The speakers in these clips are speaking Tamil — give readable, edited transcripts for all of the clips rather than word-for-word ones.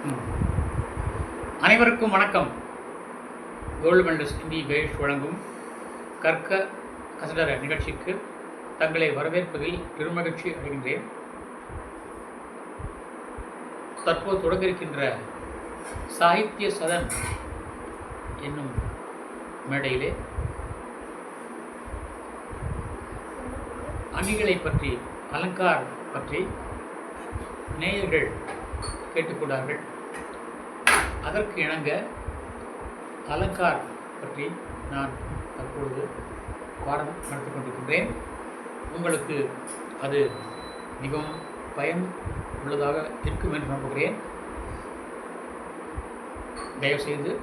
ம். அனைவருக்கும் வணக்கம். கோல்டு மெடலிஸ்ட் இந்தி கணேஷ் வழங்கும் கற்க கசடர நிகழ்ச்சிக்கு தங்களை வரவேற்பதில் பெருமகிழ்ச்சி அடைகின்றேன். தற்போது தொடங்க இருக்கின்ற சாகித்ய சதன் என்னும் மேடையிலே அணிகளை பற்றி, அலங்கார் பற்றி நேயர்கள் கேட்டுக்கொண்டார்கள். அதற்கு இணங்க அலங்கார் பற்றி நான் தற்பொழுது பாடம் நடத்தி கொண்டிருக்கின்றேன். உங்களுக்கு அது மிகவும் பயன் உள்ளதாக இருக்கும் என்று நம்புகிறேன். தயவுசெய்து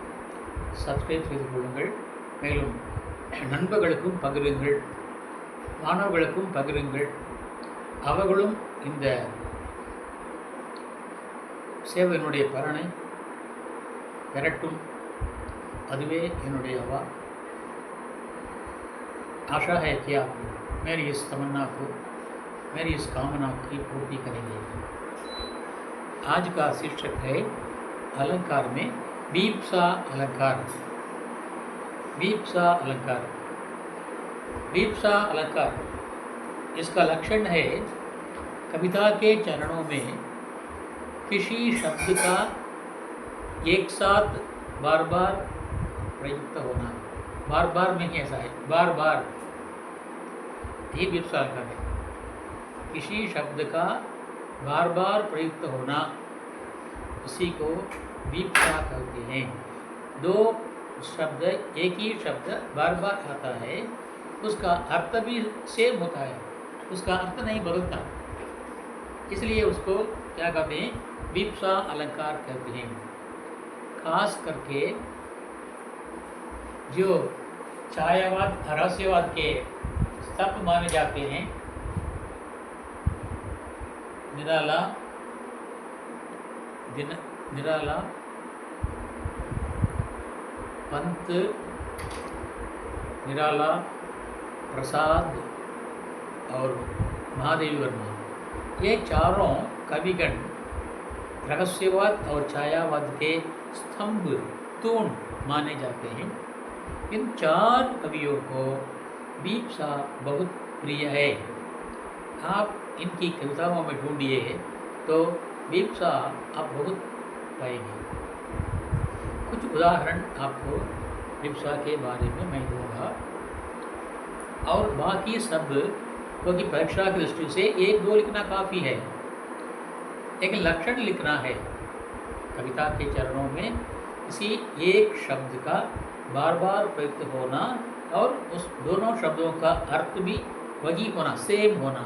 சப்ஸ்கிரைப் செய்து கொள்ளுங்கள். மேலும் நண்பர்களுக்கும் பகிருங்கள், மாணவர்களுக்கும் பகிருங்கள். அவர்களும் இந்த சேவையினுடைய பலனை பெறட்டும். அதுவே என்னுடைய आवा। आशा है कि आप मेरी इस तमन्ना को, मेरी इस कामना की पूर्ति करेंगे। आज का शीर्षक है अलंकार में बीप्सा अलंकार। बीप्सा अलंकार, बीप्सा अलंकार इसका लक्षण है कविता के चरणों में किसी शब्द का एक साथ बार बार प्रयुक्त होना। बार बार में ही ऐसा है, बार बार, ये बीप्सा अलंकार है। किसी शब्द का बार बार प्रयुक्त होना, इसी को बीप्सा कहते हैं। दो शब्द, एक ही शब्द बार बार आता है, उसका अर्थ भी सेम होता है, उसका अर्थ नहीं बदलता, इसलिए उसको क्या कहते हैं, बीप्सा अलंकार कहते हैं। खास करके जो छायावाद, रहस्यवाद के स्तंभ माने जाते हैं, निराला, निराला, पंत, निराला, प्रसाद और महादेवी वर्मा, ये चारों कविगण रहस्यवाद और छायावाद के स्तंभ, तूण माने जाते हैं। इन चार कवियों को बीप्सा बहुत प्रिय है। आप इनकी कविताओं में ढूंढिए तो बीप्सा आप बहुत पाएंगे। कुछ उदाहरण आपको बीप्सा के बारे में मैं दूँगा, और बाकी सब क्योंकि परीक्षा की दृष्टि से 1-2 लिखना काफ़ी है, लेकिन लक्षण लिखना है। कविता के चरणों में किसी एक शब्द का बार बार प्रयुक्त होना और उस दोनों शब्दों का अर्थ भी वही होना, सेम होना,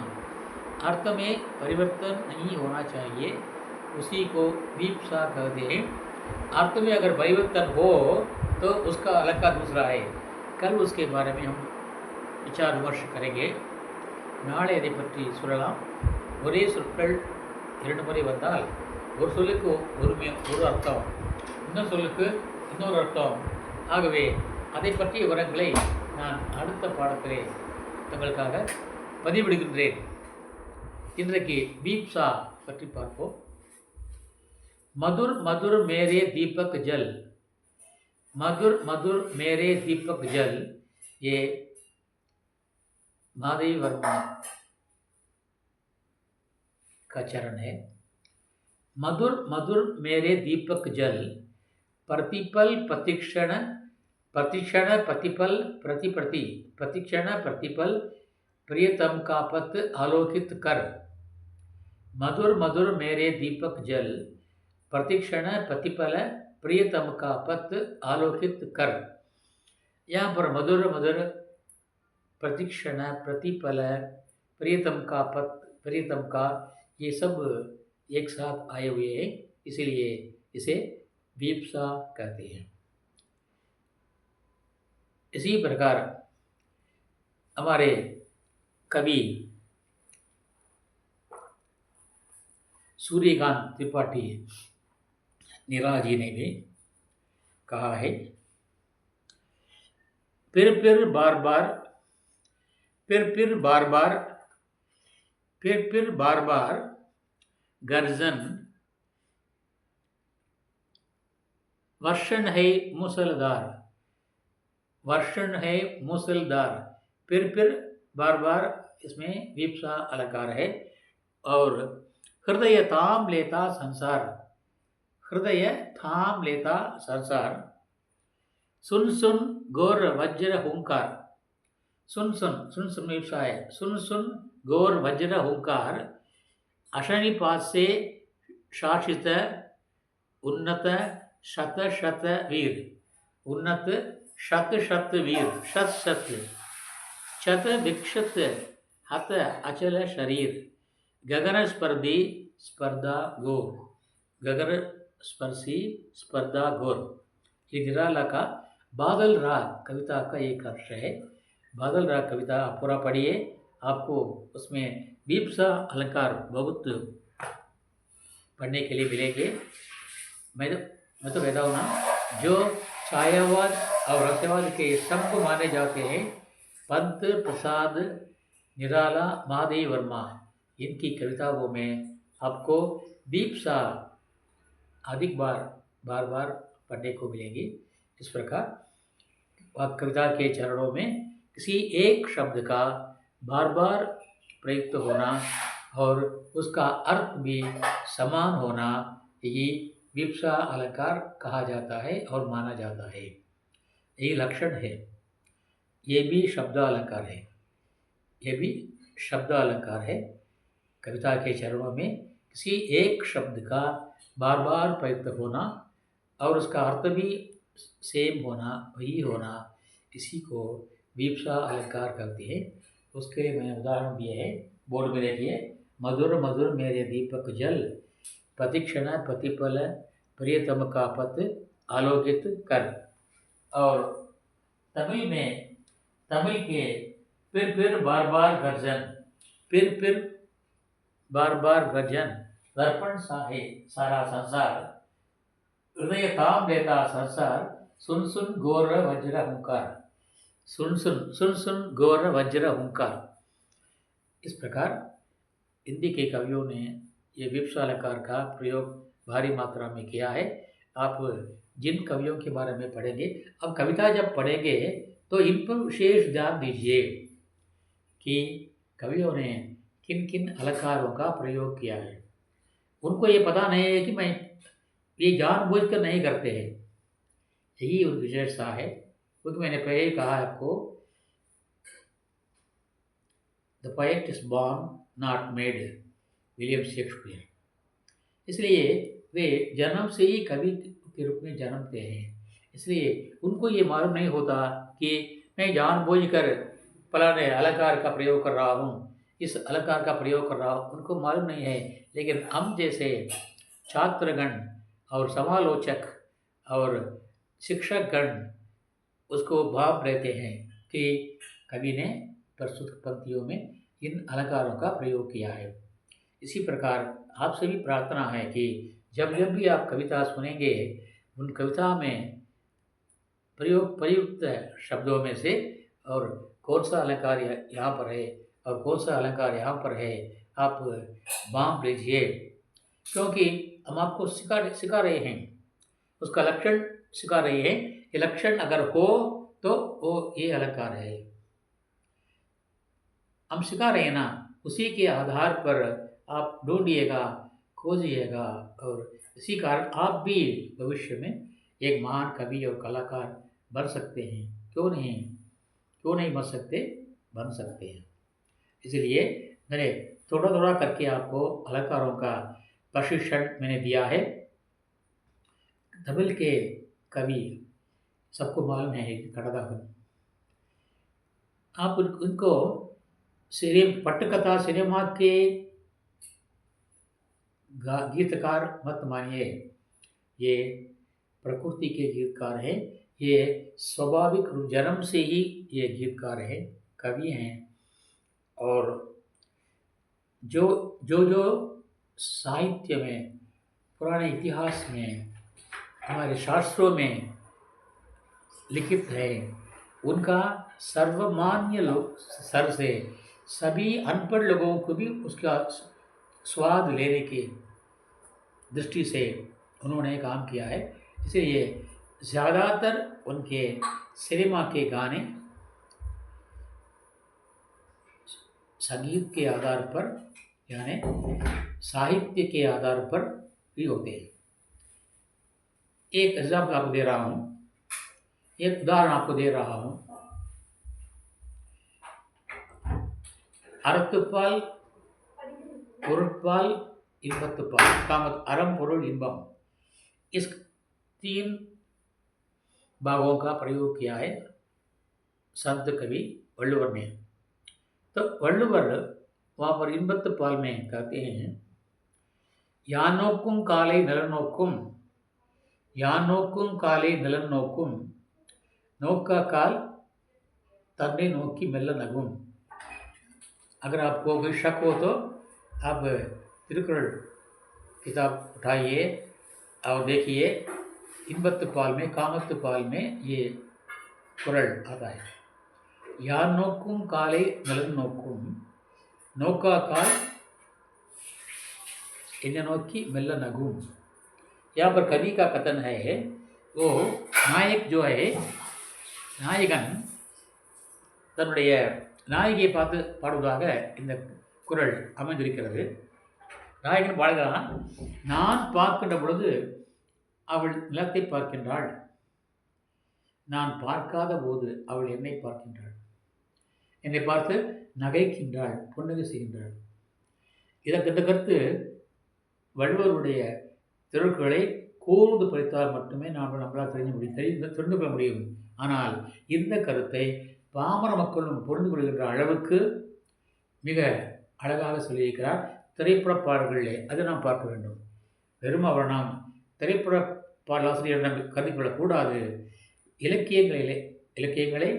अर्थ में परिवर्तन नहीं होना चाहिए, उसी को बीप्सा कहते हैं। अर्थ में अगर परिवर्तन हो तो उसका अलंकार दूसरा है। कल उसके बारे में हम विचार विमर्श करेंगे। நாளை அதை பற்றி சொல்லலாம். ஒரே சொற்கள் 2 முறை வந்தால் ஒரு சொல்லுக்கு ஒரு அர்த்தம், இன்னொரு சொல்லுக்கு இன்னொரு அர்த்தம். ஆகவே அதை பற்றிய விவரங்களை நான் அடுத்த பாடத்திலே தங்களுக்காக பதிவிடுகின்றேன். இன்றைக்கு बीप्सा பற்றி பார்ப்போம். मधुर मधुर मेरे दीपक जल, मधुर मधुर मेरे दीपक जल, ये महादेवी वर्मा का चरण है। मधुर मधुर मेरे दीपक जल, प्रतिपल प्रतिक्षण, प्रतिक्षण प्रतिपल प्रतिप्रति, प्रतिक्षण प्रतिपल प्रियतम का पथ आलोकित कर। मधुर मधुर मेरे दीपक जल, प्रतिक्षण प्रतिपल प्रियतम का पथ आलोकित कर। यहाँ पर मधुर मधुर, प्रतिक्षण, प्रतिपल, प्रियतम का पथ, प्रियतम का, ये सब एक साथ आए हुए हैं, इसीलिए इसे बीप्सा कहते हैं। इसी प्रकार हमारे कवि सूर्यकांत त्रिपाठी निराला जी ने भी कहा है, फिर बार बार, फिर बार बार, फिर बार बार गर्जन वर्षण है मूसलधार, वर्षण है मूसलधार, फिर बार बार इसमें विप्सा अलंकार है। और हृदय थाम लेता संसार, हृदय थाम लेता संसार, सुन सुन घोर वज्र हुंकार, सुन सुन सुन सुन विप्सा है, सुन सुन घोर वज्र हुंकार, अशनिपात से शासित उन्नत शत शत वीर, उन्नत शत शत वीर, शत शत शत विक्षत हत अचल शरीर, गगन स्पर्धी स्पर्धा घोर, गगन स्पर्शी स्पर्धा घोर। ये निराला का बादल राग कविता का एक अर्थ है। बादल राग कविता आप पूरा पढ़िए, आपको उसमें विप्सा अलंकार बहुत पढ़ने के लिए मिलेंगे। मैं तो कहता हूँ ना, जो छायावाद और रसवाद के स्तंभ माने जाते हैं, पंत प्रसाद निराला महादेव वर्मा, इनकी कविताओं में आपको विप्सा अधिक बार बार पढ़ने को मिलेंगी। इस प्रकार कविता के चरणों में किसी एक शब्द का बार बार प्रयुक्त होना और उसका अर्थ भी समान होना, यही विप्सा अलंकार कहा जाता है और माना जाता है। यही लक्षण है। ये भी शब्द अलंकार है, ये भी शब्द अलंकार है। कविता के चरणों में किसी एक शब्द का बार बार प्रयुक्त होना और उसका अर्थ भी सेम होना, वही होना, इसी को विप्सा अलंकार कहते हैं। उसके लिए मैंने उदाहरण दिए है, बोर्ड में देखिए। मधुर मधुर मेरे दीपक जल, प्रतिक्षण प्रतिपल प्रियतम का पत आलोकित कर। और तमिल के फिर बार बार गर्जन, फिर बार बार गर्जन, दर्पण सा है सारा संसार, हृदय थाम लेता संसार, सुन सुन घोर वज्र हुंकार, सुन सुन घोर वज्र हुंकार। इस प्रकार हिंदी के कवियों ने ये विप्सा अलंकार का प्रयोग भारी मात्रा में किया है। आप जिन कवियों के बारे में पढ़ेंगे, अब कविता जब पढ़ेंगे तो इन पर विशेष ध्यान दीजिए कि कवियों ने किन किन अलंकारों का प्रयोग किया है। उनको ये पता नहीं है कि मैं ये जानबूझकर नहीं करते हैं, यही उनकी विशेषता है। क्योंकि मैंने पहले ही कहा आपको, the poet is born not made, William Shakespeare. इसलिए वे जन्म से ही कवि के रूप में जन्मते हैं। इसलिए उनको ये मालूम नहीं होता कि मैं जानबूझकर फलाने अलंकार का प्रयोग कर रहा हूँ, इस अलंकार का प्रयोग कर रहा हूँ, उनको मालूम नहीं है। लेकिन हम जैसे छात्रगण और समालोचक और शिक्षकगण उसको भाप लेते हैं कि कवि ने प्रस्तुत पंक्तियों में इन अलंकारों का प्रयोग किया है। इसी प्रकार आपसे भी प्रार्थना है कि जब भी आप कविता सुनेंगे, उन कविता में प्रयुक्त शब्दों में से और कौन सा अलंकार यहाँ पर है और कौन सा अलंकार यहाँ पर है, आप भांप लीजिए। क्योंकि हम आपको सिखा रहे हैं, उसका लक्षण सिखा रहे हैं। ये लक्षण अगर हो तो वो ये अलंकार है, हम सिखा रहे हैं ना, उसी के आधार पर आप ढूंढिएगा, खोजिएगा, और इसी कारण आप भी भविष्य में एक महान कवि और कलाकार बन सकते हैं। क्यों नहीं बन सकते, बन सकते हैं। इसलिए मैंने थोड़ा थोड़ा करके आपको अलंकारों का प्रशिक्षण मैंने दिया है। तमिल के कवि सबको मालूम है कड़ादाहन, आप उनको पट्टकथा सिनेमा के गीतकार मत मानिए। ये प्रकृति के गीतकार हैं, ये स्वाभाविक जन्म से ही ये गीतकार हैं, कवि हैं। और जो साहित्य में, पुराने इतिहास में, हमारे शास्त्रों में लिखित है, उनका सर्वमान्य लोग स्तर से सभी अनपढ़ लोगों को भी उसका स्वाद लेने की दृष्टि से उन्होंने काम किया है। इसलिए ज़्यादातर उनके सिनेमा के गाने संगीत के आधार पर यानी साहित्य के आधार पर भी होते हैं। एक एग्जाम्पल आपको दे रहा हूँ, एक उदाहरण आपको दे रहा हूँ। அறத்துப்பால், பொருட்பால், इன்பத்துपाल, कामत अरम पुरुल इன்பம், इस 3 भागों का प्रयोग किया है संत कवि वल्लुवर ने। तो वल्लुवर वहाँ पर इன்பத்துपाल में कहते हैं, யான் நோக்கும் காலை நலன் நோக்கும், யான் நோக்கும் காலை நலன் நோக்கும், நோக்கா काल तन्ने नोकी मेल्ल नगुम। अगर आपको कोई शक हो तो आप तिरुकुरल किताब उठाइए और देखिए, इன்பத்துपाल में, कामத்துपाल में ये कुरल आता है। யான் நோக்கும் காலை நலன் நோக்கும், नोका काल इन्हें नोकी मेल्ल नगुम। यहाँ पर कवि का कथन है, वो नायक जो है, நாயகன் தன்னுடைய நாயகியை பார்த்து பாடுவதாக இந்த குரல் அமைந்திருக்கிறது. நாயகன் பாடுகிறான், நான் பார்க்கின்ற பொழுது அவள் நிலத்தை பார்க்கின்றாள், நான் பார்க்காத போது அவள் என்னை பார்க்கின்றாள், என்னை பார்த்து நகைக்கின்றாள், புன்னகை செய்கின்றாள். இதற்கு இந்த கருத்து வள்ளுவருடைய திருக்குறளை கூர்ந்து படித்தால் மட்டுமே நம்மளால் தெரிந்து கொள்ள முடியும். ஆனால் இந்த கருத்தை பாமர மக்களும் புரிந்து கொள்கின்ற அளவுக்கு மிக அழகாக சொல்லியிருக்கிறார். திரைப்பட பாடல்களிலே அதை நாம் பார்க்க வேண்டும். வெறும் அவர் நாம் திரைப்பட பாடலாசிரியரிடம் கருதி கொள்ளக்கூடாது. இலக்கியங்களை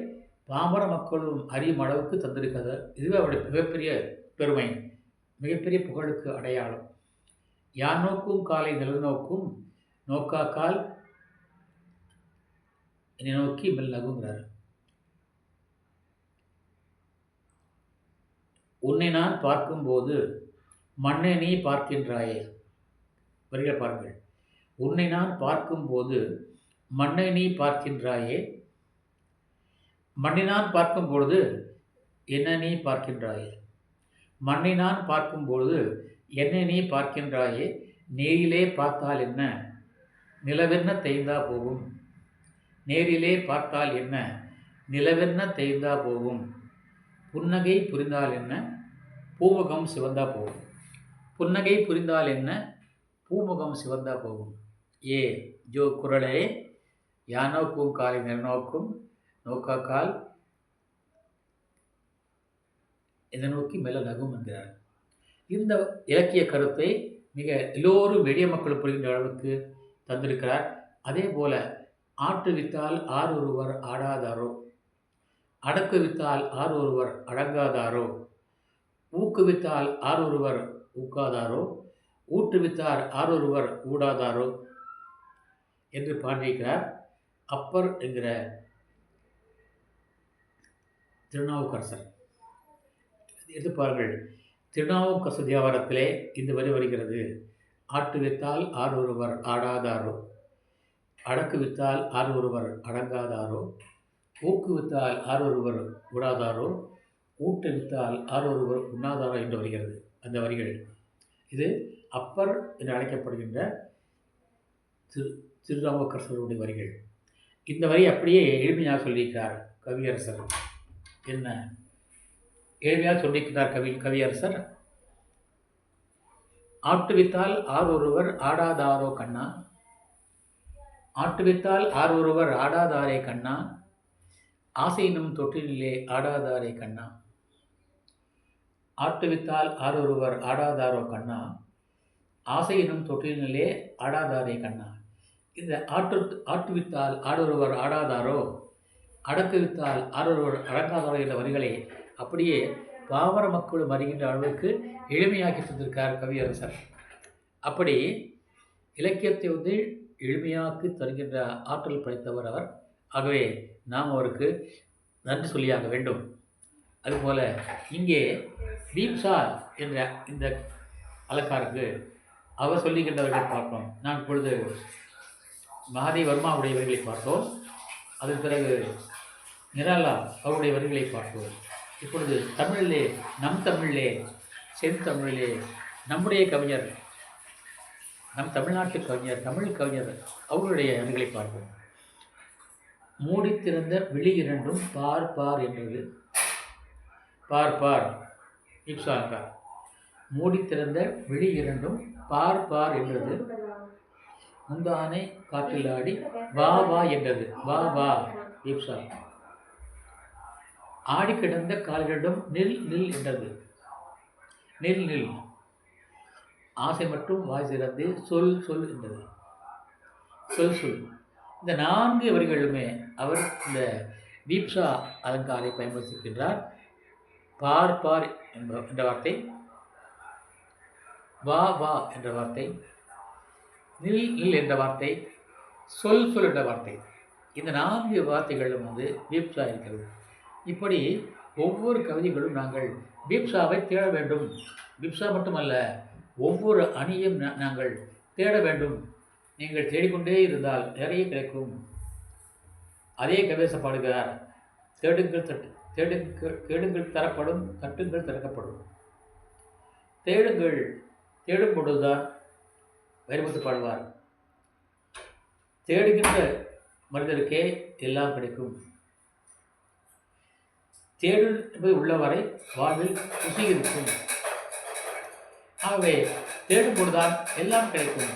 பாமர மக்களும் அறியும் அளவுக்கு தந்திருக்கிறது. இதுவே அவருடைய மிகப்பெரிய பெருமை, மிகப்பெரிய புகழுக்கு அடையாளம். யான் நோக்கும் காலை நிலன் நோக்கும், நோக்கா கால் என்னை நோக்கி மெல் நகுங்கிறார். உன்னை நான் பார்க்கும்போது மண்ணை நீ பார்க்கின்றாயே. வரிகளை பாருங்கள். உன்னை நான் பார்க்கும்போது மண்ணை நீ பார்க்கின்றாயே, மண்ணை நான் பார்க்கும்பொழுது என்ன நீ பார்க்கின்றாயே, மண்ணை நான் பார்க்கும்பொழுது என்னை நீ பார்க்கின்றாயே, நேரிலே பார்த்தால் என்ன நிலவென்ன தேய்ந்தா போகும், நேரிலே பார்த்தால் என்ன நிலவென்ன தேய்ந்தா போகும், புன்னகை புரிந்தால் என்ன பூமுகம் சிவந்தா போகும், புன்னகை புரிந்தால் என்ன பூமுகம் சிவந்தா போகும். ये जो कुरल है, யானோக்கும் காலை நிலநோக்கும், நோக்கா கால் இதை நோக்கி மெல்ல நகும் என்கிறார். இந்த இலக்கிய கருத்தை மிக எல்லோரும் எளிய மக்கள் புரிகின்ற அளவுக்கு தந்திருக்கிறார். அதே போல ஆற்றுவித்தால் ஆர் ஒருவர் ஆடாதாரோ, அடக்குவித்தால் ஆர் ஒருவர் அடங்காதாரோ, ஊக்குவித்தால் ஆர் ஒருவர் ஊக்காதாரோ, ஊட்டுவித்தார் ஆர் ஒருவர் ஊடாதாரோ என்று பாடியிருக்கிறார். அப்பர் என்கிற திருநாவுக்கரசர். எதிர்பார்கள், திருநாவுக்கரசர் தேவாரத்திலே இந்த வரி வருகிறது. ஆட்டுவித்தால் ஆர் ஒருவர் ஆடாதாரோ, அடக்குவித்தால் ஆர் ஒருவர் அடங்காதாரோ, ஊக்குவித்தால் ஆர் ஒருவர் விடாதாரோ, ஊட்டுவித்தால் ஆர் ஒருவர் உண்ணாதாரோ என்று வருகிறது அந்த வரிகள். இது அப்பர் என்று அழைக்கப்படுகின்ற திருநாவுக்கரசருடைய வரிகள். இந்த வரி அப்படியே எளிமையாக சொல்லியிருக்கிறார் கவியரசர். என்ன எளிமையாக சொல்லியிருக்கிறார் கவியரசர். ஆட்டுவித்தால் ஆர் ஒருவர் ஆடாதாரோ கண்ணா, ஆட்டுவித்தால் ஆர் ஒருவர் ஆடாதாரே கண்ணா, ஆசையினும் தொட்டிலே ஆடாதாரே கண்ணா, ஆட்டுவித்தால் ஆர் ஒருவர் ஆடாதாரோ கண்ணா, ஆசையினும் தொட்டிலே ஆடாதாரே கண்ணா. இந்த ஆட்டுவித்தால் ஆடொருவர் ஆடாதாரோ, அடக்குவித்தால் ஆடொருவர் அடங்காதாரோ என்ற வரிகளை அப்படியே பாமர மக்களும் அறிகின்ற அளவுக்கு எளிமையாக்கி தந்திருக்கார் கவியரசர். அப்படி இலக்கியத்தை வந்து எளிமையாக்கி தருகின்ற ஆற்றல் படைத்தவர் அவர். ஆகவே நாம் அவருக்கு நன்றி சொல்லியாக வேண்டும். அதுபோல் இங்கே பீம்சார் என்ற இந்த அலங்காருக்கு அவர் சொல்லுகின்றவர்கள் பார்ப்போம். நான் இப்பொழுது மகாதேவ் வர்மா அவருடைய வரிகளை பார்த்தோம். அதன் பிறகு நிராலா அவருடைய வரிகளை பார்த்தோம். இப்பொழுது தமிழிலே, நம் தமிழிலே, செந்தமிழிலே நம்முடைய கவிஞர், நம் தமிழ்நாட்டு கவிஞர், தமிழ் கவிஞர் அவருடைய வரிகளை பார்ப்போம். மூடித்திறந்த விழி இரண்டும் பார் பார் என்றது. பார் பார் இப்சாங்கா. மூடித்திறந்த விழி இரண்டும் பார் பார் என்றது. முந்தானை காற்றில் ஆடி வா வா என்றது. வா வா இப்சா. ஆடி கிடந்த கால்களிடம் நில் நில் என்றது. நில் நில். ஆசை மட்டும் வாய் சிறந்து சொல் சொல் என்றது. சொல் சொல். இந்த 4 வரிகளுமே அவர் இந்த தீப்சா அலங்காரை பயன்படுத்தியிருக்கின்றார். பார் பார் என்ற வார்த்தை, வா வா என்ற வார்த்தை, நில் நில் என்ற வார்த்தை, சொல் சொல் என்ற வார்த்தை. இந்த 4 வார்த்தைகளும் தீப்சா இருக்கிறது. இப்படி ஒவ்வொரு கவிதைகளும் நாங்கள் தீப்சாவை தேட வேண்டும். தீப்சா மட்டுமல்ல, ஒவ்வொரு அணியும் நாங்கள் தேட வேண்டும். நீங்கள் தேடிக்கொண்டே இருந்தால் நிறைய கிடைக்கும். அதே கவிதை பாடுகிறார். தேடுங்கள் தேடுங்கள் தரப்படும், தட்டுங்கள் திறக்கப்படும். தேடுங்கள், தேடும் பொழுதுதான் வைரமுத்து பாடுவார். தேடுகின்ற மனிதருக்கே எல்லாம் கிடைக்கும். தேடு என்பது உள்ளவரை வாழ்வில் ருசி இருக்கும். ஆகவே தேடும் பொழுதுதான் எல்லாம் கிடைக்கும்.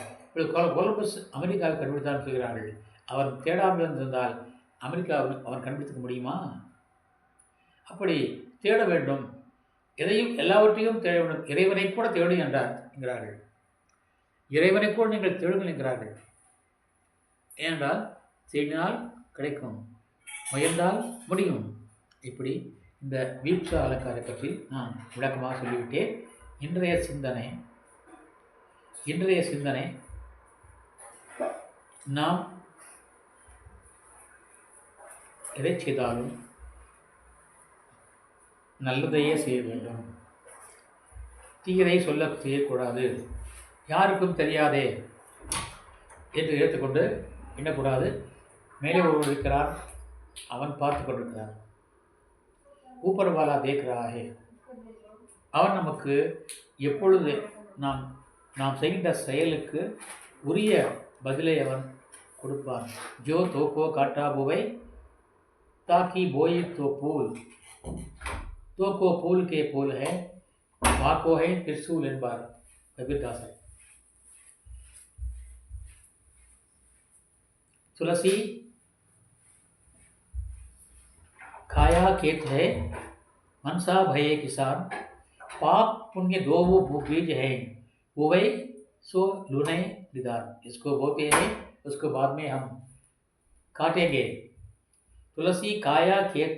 கொலம்பஸ் அமெரிக்காவை கண்டுபிடித்தான் சொல்கிறார்கள். அவன் தேடாமல் இருந்திருந்தால் அமெரிக்காவில் அவன் கண்டுபிடிக்க முடியுமா? அப்படி தேட வேண்டும். எதையும் எல்லாவற்றையும் தேட வேண்டும். இறைவனை கூட தேடு என்கிறார்கள். இறைவனை கூட நீங்கள் தேடுங்கள் என்கிறார்கள். ஏனென்றால் தேடினால் கிடைக்கும், முயன்றால் முடியும். இப்படி இந்த தீப்சா அலங்காரை பற்றி நான் விளக்கமாக சொல்லிவிட்டேன். இன்றைய சிந்தனை நாம் எதை செய்தாலும் நல்லதையே செய்ய வேண்டும். தீயதை செய்யக்கூடாது. யாருக்கும் தெரியாதே என்று எடுத்துக்கொண்டு எண்ணக்கூடாது. மேலே ஒருவர் இருக்கிறார், அவன் பார்த்து கொண்டிருக்கிறார். ஊப்பர் வாலா தேக் ரஹா ஹை. அவன் நமக்கு எப்பொழுது நாம் செய்கின்ற செயலுக்கு உரிய பதிலை அவன் கொடுப்பான். ஜோ தோக்கோ காட்டா போவை தாக்கி போய் तो फूल के फूल है, वाको है त्रिशूल என்பார் கபீர்தாசர். तुलसी खाया खेत है, मनसा भये किसान, पाप पुण्य दो वो बीज है, बोवे सो लुने दीदार. इसको बोते हैं, उसको बाद में हम काटेंगे. तुलसी काया खेत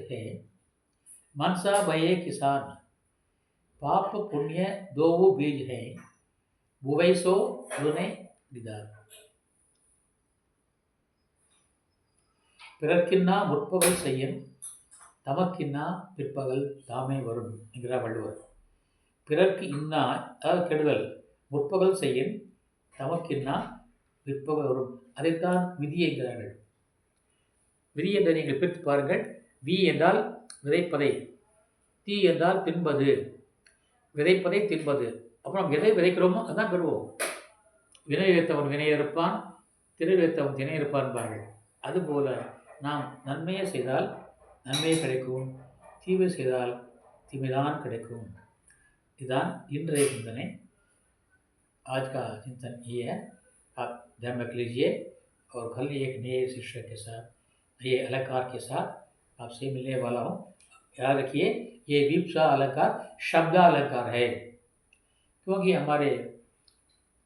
है, मनसा भये किसान, पाप पुण्य दो वो बीज है, बोवे सो लुने दीदार. பிறர்க்கின்னா முற்பகல் செய்யும், தமக்கின்னா பிற்பகல் தாமே வரும் என்கிறார் வள்ளுவர். பிறர்க்கு இன்னா, அதாவது கெடுதல், முற்பகல் செய்யும், தமக்கின்னா பிற்பகல் வரும். அதைத்தான் விதி என்கிறார்கள். விதி என்று நீங்கள் பிரித்து பாருங்கள். வி என்றால் விதைப்பதை, தீ என்றால் தின்பது. விதைப்பதை தின்பது. அப்புறம் எதை விதைக்கிறோமோ அதுதான் பெறுவோம். வினை வைத்தவன் வினை இருப்பான், திரை வைத்தவன் திணை இருப்பான்பார்கள். அதுபோல நாம் நன்மையை செய்தால் நன்மையை கிடைக்கும், தீமை செய்தால் தீமைதான் கிடைக்கும். இதுதான் இன்றைய சிந்தனை. आज का चिंतन ये है. आप ध्यान रख लीजिए और कल एक नए शिक्षक के साथ, नए अलंकार के साथ आपसे मिलने वाला हूँ. याद रखिए, ये दीप्सा अलंकार शब्दालंकार है, क्योंकि हमारे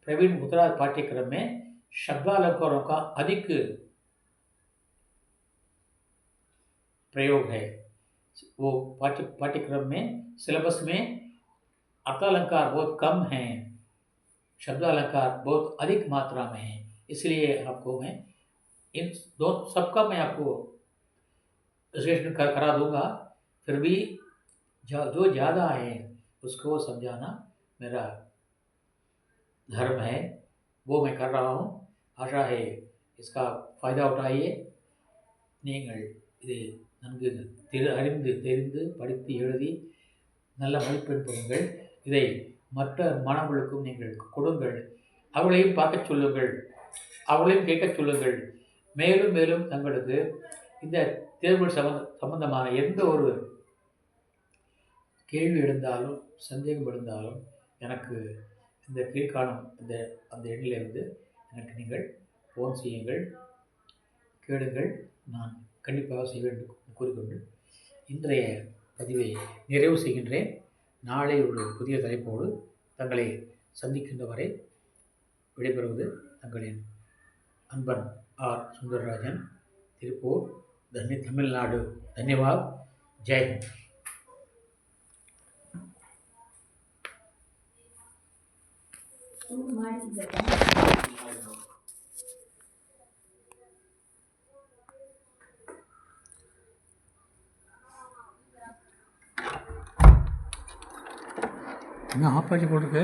प्रवीण मुद्रा पाठ्यक्रम में शब्दालंकारों का अधिक प्रयोग है. वो पाठ्यक्रम में सिलेबस में अर्थालंकार बहुत कम हैं, शब्दालंकार बहुत अधिक मात्रा में है. इसलिए आपको मैं इन दो सबका मैं आपको विश्लेषण करा दूंगा. फिर भी जो ज़्यादा है उसको समझाना मेरा धर्म है. वो मैं कर रहा हूँ. आशा है इसका फ़ायदा उठाइए. நீங்கள் இதை நன்கு அறிந்து தெரிந்து படித்து எழுதி நல்ல மதிப்பெண் பெறுங்கள். இதை மற்ற மாணவர்களுக்கும் நீங்கள் கொடுங்கள். அவர்களையும் பார்க்கச் சொல்லுங்கள். அவர்களையும் கேட்கச் சொல்லுங்கள். மேலும் மேலும் தங்களுக்கு இந்த தேர்வுகள் சம்பந்தமான எந்த ஒரு கேள்வி எழுந்தாலும் சந்தேகம் எழுந்தாலும் எனக்கு இந்த கீழ்காணும் அந்த எண்ணிலிருந்து எனக்கு நீங்கள் ஃபோன் செய்யுங்கள், கேளுங்கள். நான் கண்டிப்பாக செய்வேன் என்று கூறிக்கொண்டு இன்றைய பதிவை நிறைவு செய்கின்றேன். நாளை ஒரு புதிய தலைப்போடு தங்களை சந்திக்கின்ற வரை விடைபெறுவது தங்களின் அன்பன் ஆர் சுந்தரராஜன், திருப்பூர், தமிழ்நாடு. தன்யவாத். ஜெய்ஹிந்த். என்ன ஆஃப் ஆச்சு போட்டிருக்கு?